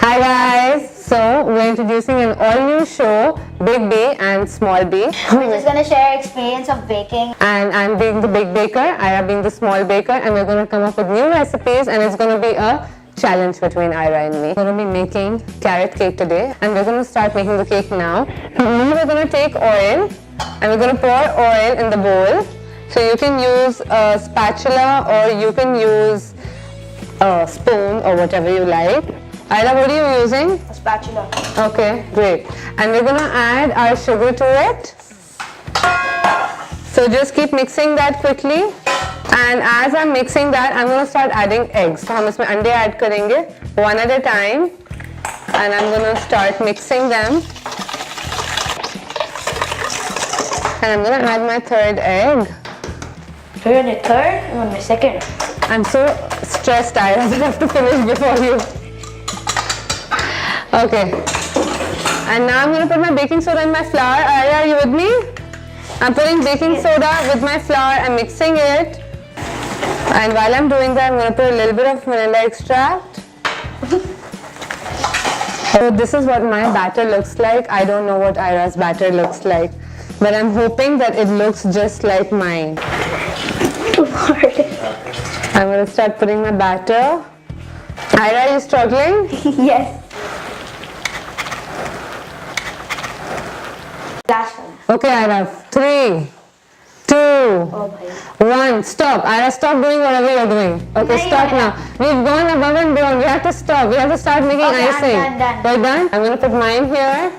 Hi guys! So we're introducing an all-new show, Big B and Small B. We're just gonna share our experience of baking. And I'm being the big baker, Ira being the small baker, and we're going to come up with new recipes, and it's going to be a challenge between Ira and me. We're going to be making carrot cake today, and we're going to start making the cake now. We're going to take oil, and we're going to pour oil in the bowl. So you can use a spatula or you can use a spoon or whatever you like. Ira, what are you using? A spatula. Okay, great. And we're gonna add our sugar to it. So just keep mixing that quickly. And as I'm mixing that, I'm gonna start adding eggs. So हम इसमें अंडे add करेंगे one at a time. And I'm gonna start mixing them. And I'm gonna add my third egg. You're the third? I'm on my second. I'm so stressed, I have to finish before you. Okay, and now I'm going to put my baking soda in my flour. Are you with me? I'm putting baking soda with my flour and mixing it. And while I'm doing that, I'm going to put a little bit of vanilla extract. So this is what my batter looks like. I don't know what Ira's batter looks like, but I'm hoping that it looks just like mine. I'm going to start putting my batter. Ira, are you struggling? Yes. Last one. Okay, Ira. 3, 2, 1. Stop. Ira, stop doing whatever you're doing. Okay, stop now. We've gone above and beyond. We have to stop. We have to start making icing. I'm done. We're done? I'm going to put mine here.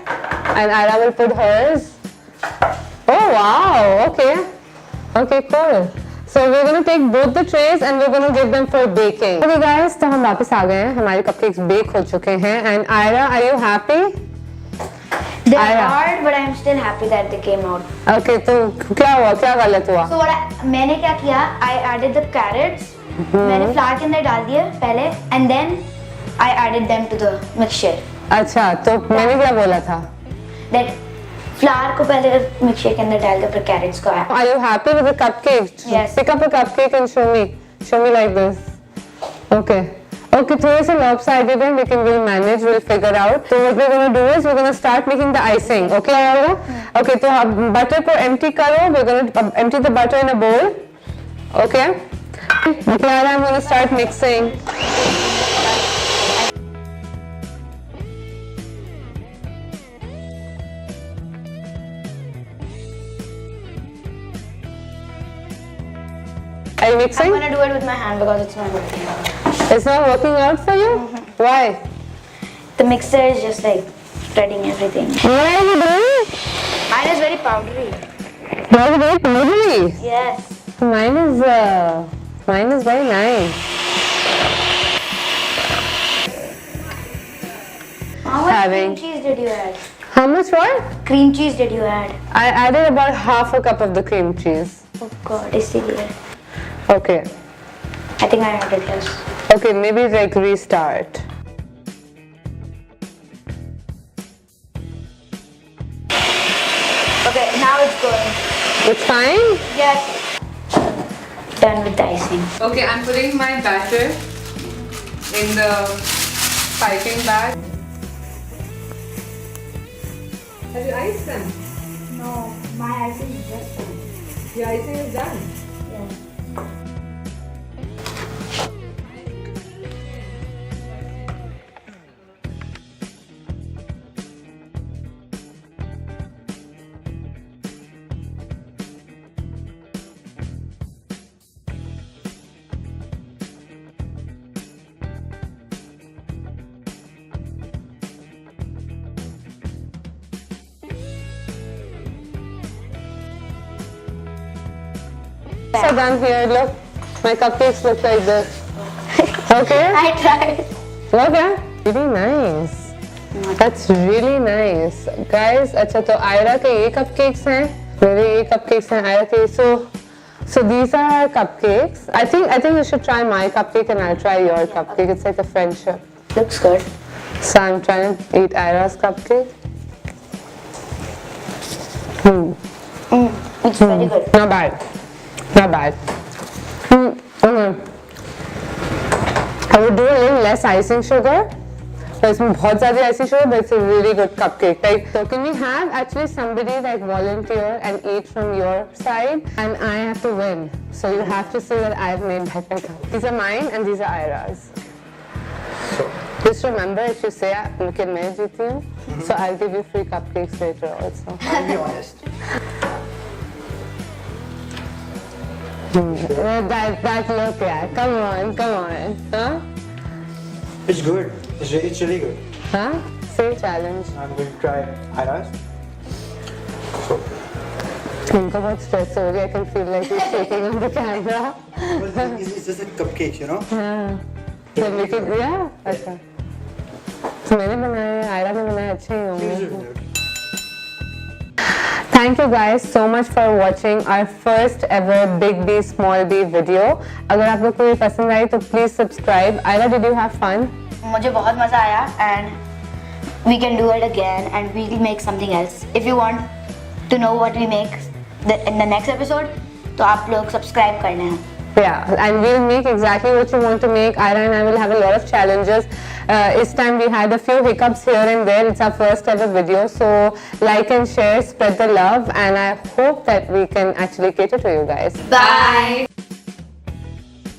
And Ira will put hers. Oh, wow. Okay. Okay, cool. So we're going to take both the trays and we're going to give them for baking. Okay guys, तो हम वापस आ गए हैं. हमारे cupcakes bake हो चुके हैं. And Ira, are you happy? They're hard, but I'm still happy that they came out. Okay, तो क्या हुआ? क्या गलत हुआ? So मैंने क्या किया? I added the carrots. मैंने flour के अंदर डाल दिए पहले, and then I added them to the mixture. अच्छा, तो मैंने क्या बोला था? That flour को पहले mixture के अंदर डाल के फिर carrots को add. Are you happy with the cupcake? Yes. Pick up a cupcake and show me. Show me like this. Okay. Okay, थोड़े से lopsided हैं, लेकिन we'll manage, we'll figure out. So what we're going to do is we're going to start making the icing. Okay, Ira? Okay, तो अब butter को empty करो. We're going to empty the butter in a bowl. Okay. Okay, Ira, I'm going to start mixing. Are you mixing? I'm gonna do it with my hand because it's not working out. It's not working out for you? Why? The mixer is just like spreading everything. What are you doing? Mine is very powdery. Yours is very powdery. Yes. Mine is very nice. How much cream cheese did you add? How much what? Cream cheese did you add? I added about half a cup of the cream cheese. Oh god, इसीलिए. Okay. I think I added less. Okay, maybe like restart. Okay, now it's going. It's fine? Yes. Done with the icing. Okay, I'm putting my batter in the piping bag. Have you iced them? No, my icing is just done. Your icing is done. Yes. So done here, look. My cupcakes look like this. Okay? I tried. Okay. Really nice. That's really nice. Guys, अच्छा तो Ira के ये cupcakes हैं, मेरे ये cupcakes हैं, Ira के so these are our cupcakes. I think you should try my cupcake and I'll try your cupcake. It's like a friendship. Looks good. So I'm trying to eat Ira's cupcake. It's very good. Not bad. Not bad. I would do a little less icing sugar, So इसमें बहुत ज़्यादा ऐसी sugar, but it's a really good cupcake. Like, so can we have actually somebody like volunteer and eat from your side, and I have to win. So you have to say that I've made better cupcakes. These are mine and these are Ira's. Just remember, if you say कि मैं जीती हूँ, so I'll give you free cupcakes later also. I'll be honest. That look, yeah. Come on, huh? It's good. It's really good. Huh? Say challenge. I'm going to try Ira's. इनको बहुत stress हो गया. I can feel like he's shaking on the camera. Well, it's just like cupcakes, you know. हाँ. तो लेकिन yeah, अच्छा. तो मैंने बनाया, आयरा ने बनाया, अच्छे ही होंगे. Thank you guys so much for watching our first ever Big B Small B video. अगर आप लोग को ये पसंद आई तो please subscribe. Ira, did you have fun? मुझे बहुत मजा आया and we can do it again and we'll make something else. If you want to know what we make in the next episode, तो आप लोग subscribe करना है. Yeah, and we'll make exactly what you want to make. Ira and I will have a lot of challenges. This time we had a few hiccups here and there. It's our first ever video. So like and share, spread the love, and I hope that we can actually cater to you guys. Bye.